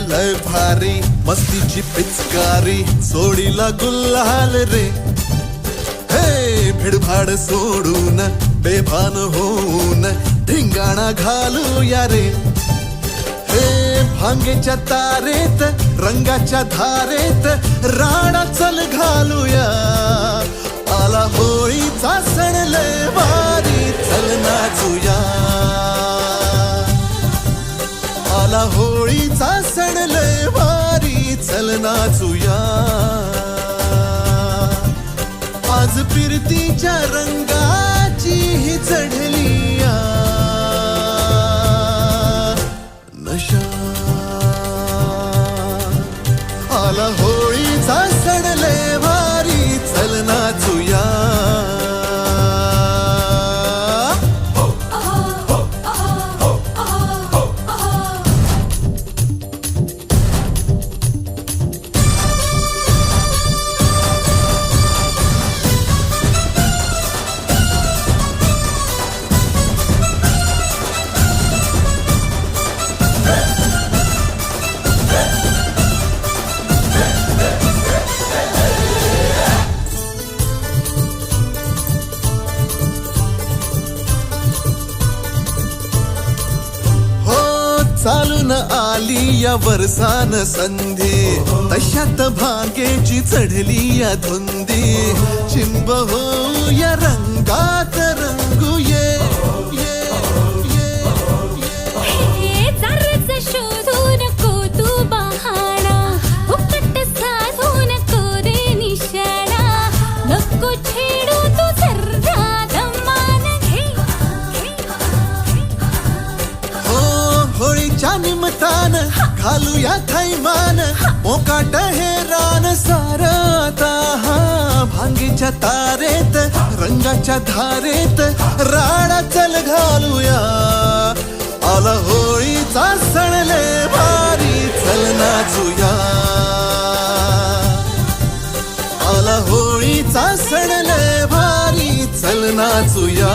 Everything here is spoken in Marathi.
लय भारी मस्तीची पिचकारी सोडीला गुल्हाल रे. हे भिडभाड सोडून बेभान होऊन धिंगाणा घालूया रे. हे भांगेच्या तारेत रंगाच्या धारेत राडा चल घालूया. आला होळीचा सण लय भारी चल नाचूया. आला होळीचा सण लय भारी चल नाचूया. आज फिरतीच्या रंगाची ही चढली नशा. आला होळीचा सण लय भारी चल नाचूया. चालून आली या वर्षान संधी तशात भांगेची चढली या धुंदी. चिंब हो या रंगात रंगूये. शोधू नको तू बहाणा फुकट साधू नको रे निशाणा. नको छेडू तू जरा दमान घे. होळीच्या निमतान घालूया थैमान मोकाट हे रान सारता. भांगीच्या तारेत रंगाच्या धारेत राडा चल घालूया. आला होळीचा सण लय भारी चल नाचूया. आला होळीचा सण लय भारी चल नाचूया.